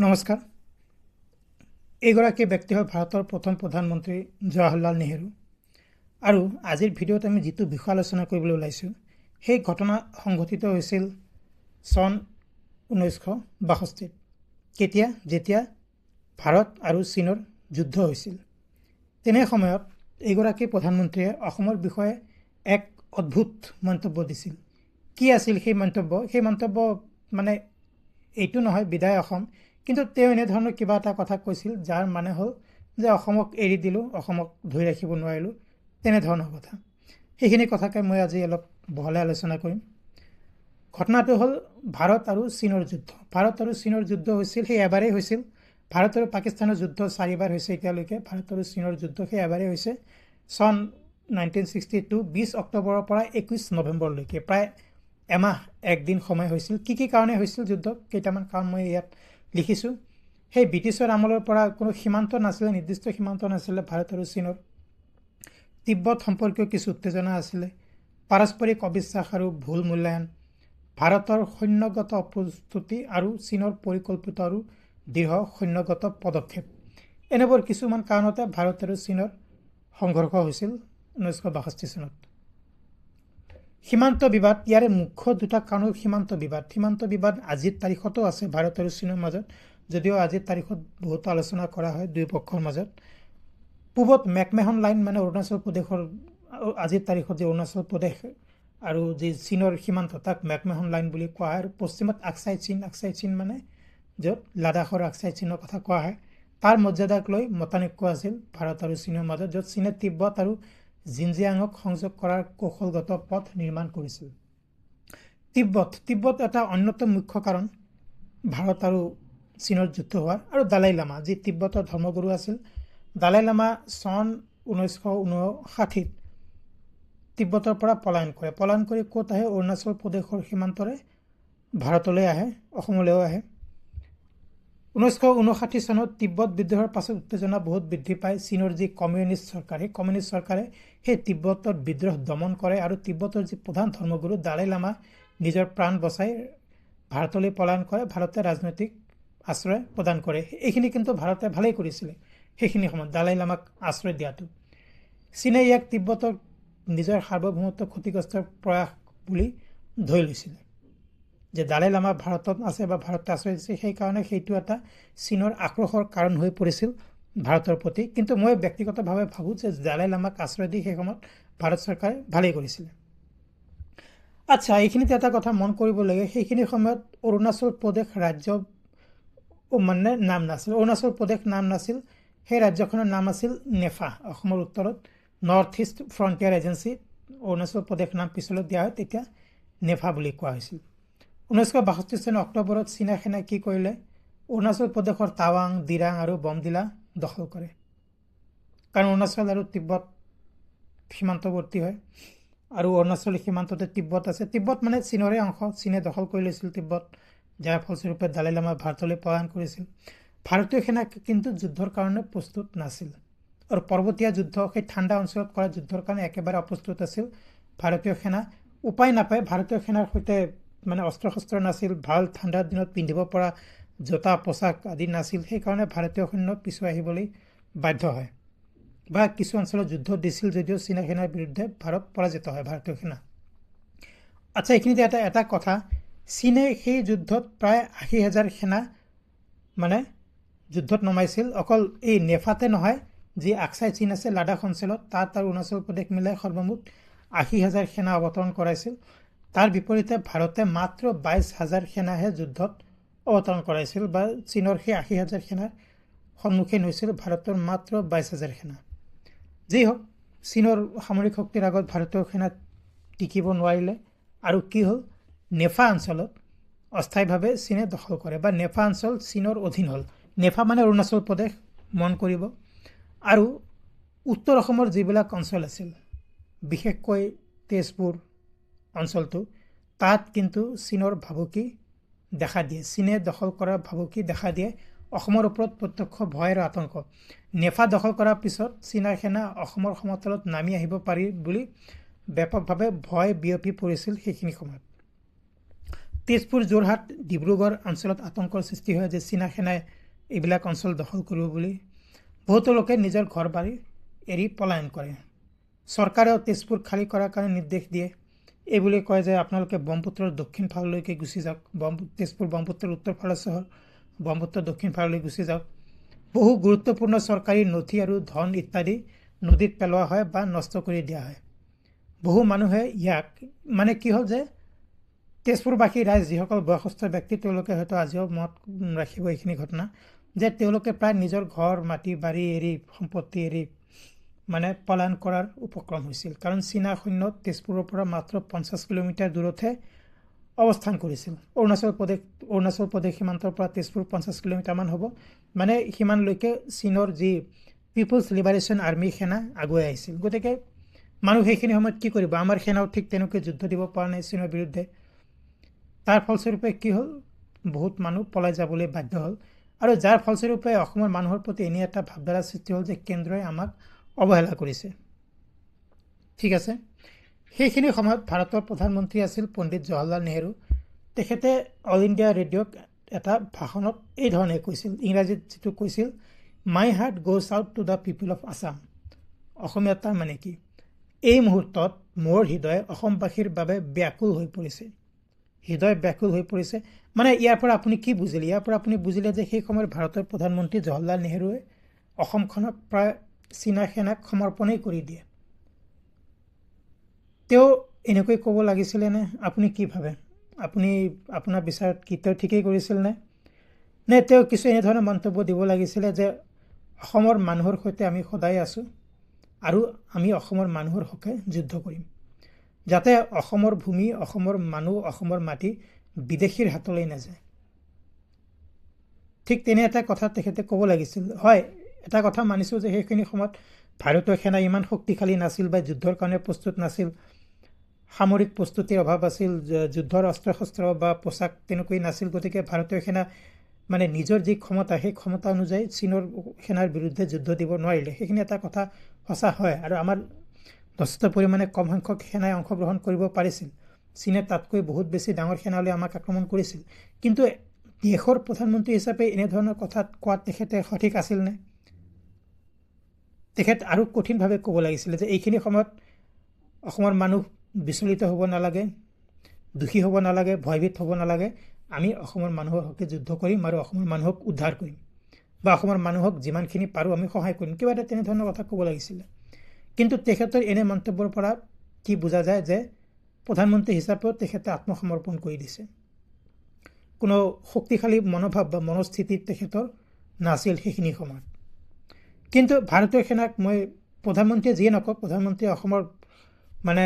নমস্কাৰ। এইগৰাকী ব্যক্তি হ'ল ভাৰতৰ প্ৰথম প্ৰধানমন্ত্ৰী জৱাহৰলাল নেহৰু। আৰু আজিৰ ভিডিঅ'ত আমি যিটো বিষয় আলোচনা কৰিবলৈ ওলাইছোঁ সেই ঘটনা সংঘটিত হৈছিল চন 1962। কেতিয়া? যেতিয়া ভাৰত আৰু চীনৰ যুদ্ধ হৈছিল। তেনে সময়ত এইগৰাকী প্ৰধানমন্ত্ৰীয়ে অসমৰ বিষয়ে এক অদ্ভুত মন্তব্য দিছিল। কি আছিল সেই মন্তব্য? সেই মন্তব্য মানে এইটো নহয় বিদায় অসম, কিন্তু তেওঁ এনেধৰণৰ কিবা এটা কথা কৈছিল যাৰ মানে হ'ল যে অসমক এৰি দিলোঁ, অসমক ধৰি ৰাখিব নোৱাৰিলোঁ, তেনেধৰণৰ কথা। সেইখিনি কথাকে মই আজি অলপ বহলাই আলোচনা কৰিম। ঘটনাটো হ'ল ভাৰত আৰু চীনৰ যুদ্ধ। ভাৰত আৰু চীনৰ যুদ্ধ হৈছিল, সেই এবাৰেই হৈছিল। ভাৰত আৰু পাকিস্তানৰ যুদ্ধ 4বাৰ হৈছে এতিয়ালৈকে। ভাৰত আৰু চীনৰ যুদ্ধ সেই এবাৰেই হৈছে চন 1962 20 অক্টোবৰৰ পৰা 21 নৱেম্বৰলৈকে, প্ৰায় এমাহ একদিন সময় হৈছিল। কি কাৰণে হৈছিল যুদ্ধ? কেইটামান কাৰণ মই ইয়াত লিখিছোঁ। সেই ব্ৰিটিছৰ আমলৰ পৰা কোনো সীমান্ত নাছিলে, নিৰ্দিষ্ট সীমান্ত নাছিলে ভাৰত আৰু চীনৰ। তিব্বত সম্পৰ্কীয় কিছু উত্তেজনা আছিলে, পাৰস্পৰিক অবিশ্বাস আৰু ভুল মূল্যায়ন, ভাৰতৰ সৈন্যগত অপ্ৰস্তুতি আৰু চীনৰ পৰিকল্পিত আৰু দৃঢ় সৈন্যগত পদক্ষেপ। এনেবোৰ কিছুমান কাৰণতে ভাৰত আৰু চীনৰ সংঘৰ্ষ হৈছিল 1962 চনত। সীমান্ত বিবাদ, ইয়াৰে মুখ্য দুটা কাৰণ হ'ল সীমান্ত বিবাদ। সীমান্ত বিবাদ আজিৰ তাৰিখতো আছে ভাৰত আৰু চীনৰ মাজত, যদিও আজিৰ তাৰিখত বহুত আলোচনা কৰা হয় দুই পক্ষৰ মাজত। পূবত মেকমেহন লাইন, মানে অৰুণাচল প্ৰদেশৰ আজিৰ তাৰিখত যে অৰুণাচল প্ৰদেশ আৰু যি চীনৰ সীমান্ত, তাক মেকমেহন লাইন বুলি কোৱা হয়। আৰু পশ্চিমত আকচাই চীন মানে য'ত লাডাখৰ আকচাই চীনৰ কথা কোৱা হয়। তাৰ মৰ্যাদাক লৈ মতানৈক্য আছিল ভাৰত আৰু চীনৰ মাজত, য'ত চীনে তিব্বত আৰু জিনজিয়াঙক সংযোগ কৰাৰ কৌশলগত পথ নিৰ্মাণ কৰিছিল। তিব্বত এটা অন্যতম মুখ্য কাৰণ ভাৰত আৰু চীনৰ যুদ্ধ হোৱাৰ। আৰু দালাই লামা, যি তিব্বতৰ ধৰ্মগুৰু আছিল, দালাই লামা চন 1959 তিব্বতৰ পৰা পলায়ন কৰি ক'ত আহে? অৰুণাচল প্ৰদেশৰ সীমান্তৰে ভাৰতলৈ আহে, অসমলৈও আহে। 1959 চনত তিব্বত বিদ্ৰোহৰ পাছত উত্তেজনা বহুত বৃদ্ধি পায়। চীনৰ যি কমিউনিষ্ট চৰকাৰ, সেই কমিউনিষ্ট চৰকাৰে সেই তিব্বতৰ বিদ্ৰোহ দমন কৰে আৰু তিব্বতৰ যি প্ৰধান ধৰ্মগুৰু দালাই লামা নিজৰ প্ৰাণ বচাই ভাৰতলৈ পলায়ন কৰে। ভাৰতে ৰাজনৈতিক আশ্ৰয় প্ৰদান কৰে। এইখিনি কিন্তু ভাৰতে ভালেই কৰিছিলে সেইখিনি সময়ত, দালাই লামাক আশ্ৰয় দিয়াটো। চীনে ইয়াক তিব্বতৰ নিজৰ সাৰ্বভৌমত্ব ক্ষতিগ্ৰস্তৰ প্ৰয়াস বুলি ধৰি লৈছিলে, যে দালাই লামা ভাৰতত আছে বা ভাৰতে আশ্ৰয় দিছে, সেইকাৰণে সেইটো এটা চীনৰ আক্ৰোশৰ কাৰণ হৈ পৰিছিল ভাৰতৰ প্ৰতি। কিন্তু মই ব্যক্তিগতভাৱে ভাবোঁ যে দালাই লামাক আশ্ৰয় দি সেই সময়ত ভাৰত চৰকাৰে ভালেই কৰিছিলে। আচ্ছা, এইখিনিতে এটা কথা মন কৰিব লাগে, সেইখিনি সময়ত অৰুণাচল প্ৰদেশ ৰাজ্য মানে নাম নাছিল, অৰুণাচল প্ৰদেশ নাম নাছিল। সেই ৰাজ্যখনৰ নাম আছিল নেফা। অসমৰ উত্তৰত north east frontier agency, Arunachal Pradesh নাম পিছলৈ দিয়া হয়, তেতিয়া নেফা বুলি কোৱা হৈছিল। 1962 চনৰ অক্টোবৰত চীনা সেনাই কি কৰিলে? অৰুণাচল প্ৰদেশৰ টাৱাং, দিৰাং আৰু বমদিলা দখল কৰে। কাৰণ অৰুণাচল আৰু তিব্বত সীমান্তৱৰ্তী হয়, আৰু অৰুণাচল সীমান্ততে তিব্বত আছে। তিব্বত মানে চীনৰে অংশ। চীনে দখল কৰি লৈছিল তিব্বত, যাৰ ফলস্বৰূপে দালাই লামা ভাৰতলৈ পলায়ন কৰিছিল। ভাৰতীয় সেনা কিন্তু যুদ্ধৰ কাৰণে প্ৰস্তুত নাছিল, আৰু পৰৱৰ্তী যুদ্ধ, সেই ঠাণ্ডা অঞ্চলত কৰা যুদ্ধৰ কাৰণে একেবাৰে অপ্ৰস্তুত আছিল ভাৰতীয় সেনা। উপায় নাপায়, ভাৰতীয় সেনাৰ সৈতে মানে অস্ত্ৰ শস্ত্ৰ নাছিল, ভাল ঠাণ্ডাৰ দিনত পিন্ধিব পৰা জোতা পোচাক আদি নাছিল। সেইকাৰণে ভাৰতীয় সৈন্য পিছুৱাই আহিবলৈ বাধ্য হয়, বা কিছু অঞ্চলত যুদ্ধ দিছিল যদিও চীনা সেনাৰ বিৰুদ্ধে ভাৰত পৰাজিত হয়, ভাৰতীয় সেনা। আচ্ছা, এইখিনিতে এটা কথা, চীনে সেই যুদ্ধত প্ৰায় 80,000 সেনা মানে যুদ্ধত নমাইছিল। অকল এই নেফাতে নহয়, যি আকচাই চীন আছে লাডাখ অঞ্চলত, তাত আৰু অৰুণাচল প্ৰদেশ মিলাই সৰ্বমুঠ 80,000 সেনা অৱতৰণ কৰাইছিল। তাৰ বিপৰীতে ভাৰতে মাত্ৰ 22,000 সেনাহে যুদ্ধত অৱতৰণ কৰাইছিল, বা চীনৰ সেই 80,000 সেনাৰ সন্মুখীন হৈছিল ভাৰতৰ মাত্ৰ 22,000 সেনা। যি হওক, চীনৰ সামৰিক শক্তিৰ আগত ভাৰতীয় সেনা টিকিব নোৱাৰিলে, আৰু কি হ'ল? নেফা অঞ্চলত অস্থায়ীভাৱে চীনে দখল কৰে, বা নেফা অঞ্চল চীনৰ অধীন হ'ল। নেফা মানে অৰুণাচল প্ৰদেশ, মন কৰিব। আৰু উত্তৰ অসমৰ যিবিলাক অঞ্চল আছিল, বিশেষকৈ তেজপুৰ অঞ্চলটো, তাত কিন্তু চীনৰ ভাবুকি দেখা দিয়ে। চীনে দখল কৰাৰ ভাবুকি দেখা দিয়ে, অসমৰ ওপৰত প্ৰত্যক্ষ ভয় আৰু আতংক। নেফা দখল কৰাৰ পিছত চীনা সেনা অসমৰ সমতলত নামি আহিব পাৰি বুলি ব্যাপকভাৱে ভয় বিয়পি পৰিছিল সেইখিনি সময়ত। তেজপুৰ যোৰহাট ডিব্ৰুগড় অঞ্চলত আতংকৰ সৃষ্টি হয় যে চীনা সেনাই এইবিলাক অঞ্চল দখল কৰিব বুলি বহুতো লোকে নিজৰ ঘৰ বাৰী এৰি পলায়ন কৰে চৰকাৰেও তেজপুৰ খালী কৰাৰ কাৰণে নিৰ্দেশ দিয়ে এইবুলি কয় যে আপোনালোকে ব্ৰহ্মপুত্ৰৰ দক্ষিণ ফাললৈকে গুচি যাওক তেজপুৰ ব্ৰহ্মপুত্ৰৰ উত্তৰ ফালৰ চহৰ ব্ৰহ্মপুত্ৰৰ দক্ষিণ ফাললৈ গুচি যাওক বহু গুৰুত্বপূৰ্ণ চৰকাৰী নথি আৰু ধন ইত্যাদি নদীত পেলোৱা হয় বা নষ্ট কৰি দিয়া হয় বহু মানুহে ইয়াক মানে কি হ'ল যে তেজপুৰবাসী ৰাইজ যিসকল বয়সস্থ ব্যক্তি তেওঁলোকে হয়তো আজিও মনত ৰাখিব এইখিনি ঘটনা যে তেওঁলোকে প্ৰায় নিজৰ ঘৰ মাটি বাৰী এৰি সম্পত্তি এৰি মানে পলায়ন কৰাৰ উপক্ৰম হৈছিল কাৰণ চীনা সৈন্য তেজপুৰৰ পৰা মাত্ৰ 50 কিলোমিটাৰ দূৰতহে অৱস্থান কৰিছিল অৰুণাচল প্ৰদেশ সীমান্তৰ পৰা তেজপুৰ 50 কিলোমিটাৰমান হ'ব মানে সিমানলৈকে চীনৰ যি পিপলছ লিবাৰেশ্যন আৰ্মি সেনা আগুৱাই আহিছিল গতিকে মানুহ সেইখিনি সময়ত কি কৰিব আমাৰ সেনাও ঠিক তেনেকৈ যুদ্ধ দিব পৰা নাই চীনৰ বিৰুদ্ধে তাৰ ফলস্বৰূপে কি হ'ল বহুত মানুহ পলাই যাবলৈ বাধ্য হ'ল আৰু যাৰ ফলস্বৰূপে অসমৰ মানুহৰ প্ৰতি এনে এটা ভাৱধাৰা সৃষ্টি হ'ল যে কেন্দ্ৰই আমাক অৱহেলা কৰিছে ঠিক আছে সেইখিনি সময়ত ভাৰতৰ প্ৰধানমন্ত্ৰী আছিল পণ্ডিত জৱাহৰলাল নেহৰু তেখেতে অল ইণ্ডিয়া ৰেডিঅ'ক এটা ভাষণত এই ধৰণে কৈছিল ইংৰাজীত যিটো কৈছিল my heart goes out to the people of Assam অসমীয়াত তাৰ মানে কি এই মুহূৰ্তত মোৰ হৃদয় অসমবাসীৰ বাবে ব্যাকুল হৈ পৰিছে মানে ইয়াৰ পৰা আপুনি কি বুজিলে ইয়াৰ পৰা আপুনি বুজিলে যে সেই সময়ৰ ভাৰতৰ প্ৰধানমন্ত্ৰী জৱাহৰলাল নেহৰুৱে অসমখনক প্ৰায় চীনা সেনাক সমৰ্পণেই কৰি দিয়ে তেওঁ এনেকৈ ক'ব লাগিছিলে নে আপুনি কি ভাবে আপুনি আপোনাৰ বিচাৰত কি তেওঁ ঠিকেই কৰিছিল নে তেওঁ কিছু এনেধৰণৰ মন্তব্য দিব লাগিছিলে যে অসমৰ মানুহৰ সৈতে আমি সদায় আছোঁ আৰু আমি অসমৰ মানুহৰ হকে যুদ্ধ কৰিম যাতে অসমৰ ভূমি অসমৰ মানুহ অসমৰ মাটি বিদেশীৰ হাতলৈ নাযায় ঠিক তেনে এটা কথা তেখেতে ক'ব লাগিছিল হয় এটা কথা মানিছোঁ যে সেইখিনি সময়ত ভাৰতীয় সেনা ইমান শক্তিশালী নাছিল বা যুদ্ধৰ কাৰণে প্ৰস্তুত নাছিল সামৰিক প্ৰস্তুতিৰ অভাৱ আছিল যুদ্ধৰ অস্ত্ৰ শস্ত্ৰ বা পোছাক তেনেকৈ নাছিল গতিকে ভাৰতীয় সেনা মানে নিজৰ যি ক্ষমতা সেই ক্ষমতা অনুযায়ী চীনৰ সেনাৰ বিৰুদ্ধে যুদ্ধ দিব নোৱাৰিলে সেইখিনি এটা কথা সঁচা হয় আৰু আমাৰ যথেষ্ট পৰিমাণে কম সংখ্যক সেনাই অংশগ্ৰহণ কৰিব পাৰিছিল চীনে তাতকৈ বহুত বেছি ডাঙৰ সেনালৈ আমাক আক্ৰমণ কৰিছিল কিন্তু দেশৰ প্ৰধানমন্ত্ৰী হিচাপে এনেধৰণৰ কথা কোৱাত তেখেতে সঠিক আছিল নে তেখেত আৰু কঠিনভাৱে ক'ব লাগিছিলে যে এইখিনি সময়ত অসমৰ মানুহ বিচলিত হ'ব নালাগে দুখী হ'ব নালাগে ভয়ভীত হ'ব নালাগে আমি অসমৰ মানুহৰ হকে যুদ্ধ কৰিম আৰু অসমৰ মানুহক উদ্ধাৰ কৰিম বা অসমৰ মানুহক যিমানখিনি পাৰোঁ আমি সহায় কৰিম কিবা এটা তেনেধৰণৰ কথা ক'ব লাগিছিলে কিন্তু তেখেতৰ এনে মন্তব্যৰ পৰা কি বুজা যায় যে প্ৰধানমন্ত্ৰী হিচাপেও তেখেতে আত্মসমৰ্পণ কৰি দিছে কোনো শক্তিশালী মনোভাৱ বা মনস্থিতি তেখেতৰ নাছিল সেইখিনি সময়ত কিন্তু ভাৰতীয় সেনাক মই প্ৰধানমন্ত্ৰীয়ে যিয়ে নকওক প্ৰধানমন্ত্ৰীয়ে অসমৰ মানে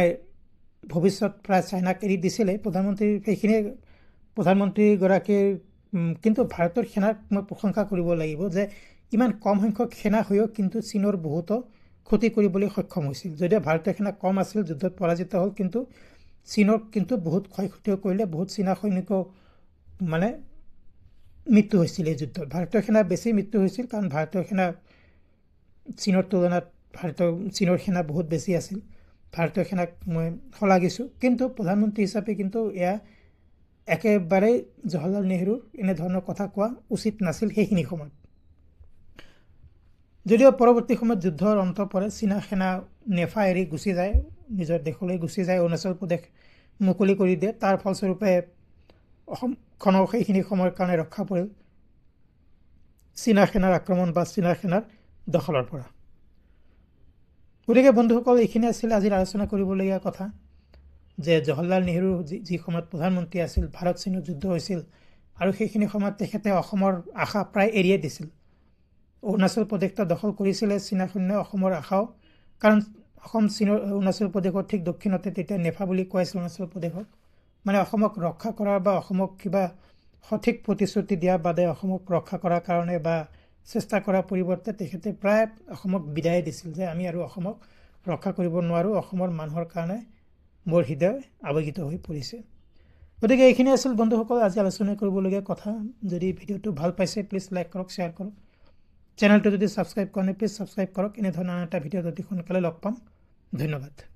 ভৱিষ্যত প্ৰায় চাইনাক এৰি দিছিলে প্ৰধানমন্ত্ৰীগৰাকীৰ কিন্তু ভাৰতৰ সেনাক মই প্ৰশংসা কৰিব লাগিব যে ইমান কম সংখ্যক সেনা হৈও কিন্তু চীনৰ বহুতো ক্ষতি কৰিবলৈ সক্ষম হৈছিল যদিও ভাৰতীয় সেনা কম আছিল যুদ্ধত পৰাজিত হ'ল কিন্তু চীনৰ কিন্তু বহুত ক্ষয় ক্ষতিও কৰিলে বহুত চীনা সৈনিকও মানে মৃত্যু হৈছিল এই যুদ্ধত ভাৰতীয় সেনা বেছি মৃত্যু হৈছিল কাৰণ ভাৰতীয় সেনা চীনৰ তুলনাত চীনৰ সেনা বহুত বেছি আছিল ভাৰতীয় সেনাক মই শলাগিছোঁ কিন্তু প্ৰধানমন্ত্ৰী হিচাপে কিন্তু এয়া একেবাৰে জৱাহৰলাল নেহৰুৰ এনেধৰণৰ কথা কোৱা উচিত নাছিল সেইখিনি সময়ত যদিও পৰৱৰ্তী সময়ত যুদ্ধৰ অন্ত পৰে চীনা সেনা নেফা এৰি গুচি যায় নিজৰ দেশলৈ গুচি যায় অৰুণাচল প্ৰদেশ মুকলি কৰি দিয়ে তাৰ ফলস্বৰূপে অসমখনক সেইখিনি সময়ৰ কাৰণে ৰক্ষা পৰিল চীনা সেনাৰ আক্ৰমণ বা চীনা সেনাৰ দখলৰ পৰা গতিকে বন্ধুসকল এইখিনি আছিল আজিৰ আলোচনা কৰিবলগীয়া কথা যে জৱাহৰলাল নেহৰু যি সময়ত প্ৰধানমন্ত্ৰী আছিল ভাৰত চীনৰ যুদ্ধ হৈছিল আৰু সেইখিনি সময়ত তেখেতে অসমৰ আশা প্ৰায় এৰিয়ে দিছিল অৰুণাচল প্ৰদেশটো দখল কৰিছিলে চীনা সৈন্যই অসমৰ আশাও কাৰণ অসম চীনৰ অৰুণাচল প্ৰদেশৰ ঠিক দক্ষিণতে তেতিয়া নেফা বুলি কৈছিল অৰুণাচল প্ৰদেশক মানে অসমক ৰক্ষা কৰাৰ বা অসমক কিবা সঠিক প্ৰতিশ্ৰুতি দিয়া বাদে অসমক ৰক্ষা কৰাৰ কাৰণে বা চেষ্টা কৰাৰ পৰিৱৰ্তে তেখেতে প্ৰায় অসমক বিদায় দিছিল যে আমি আৰু অসমক ৰক্ষা কৰিব নোৱাৰোঁ অসমৰ মানুহৰ কাৰণে মোৰ হৃদয় আৱেগিত হৈ পৰিছে গতিকে এইখিনি আছিল বন্ধুসকল আজি আলোচনা কৰিবলগীয়া কথা যদি ভিডিঅ'টো ভাল পাইছে প্লিজ লাইক কৰক শ্বেয়াৰ কৰক চেনেলটো যদি ছাবস্ক্ৰাইব কৰা নাই প্লিজ ছাবস্ক্ৰাইব কৰক এনেধৰণৰ এটা ভিডিঅ' অতি সোনকালে লগ পাম ধন্যবাদ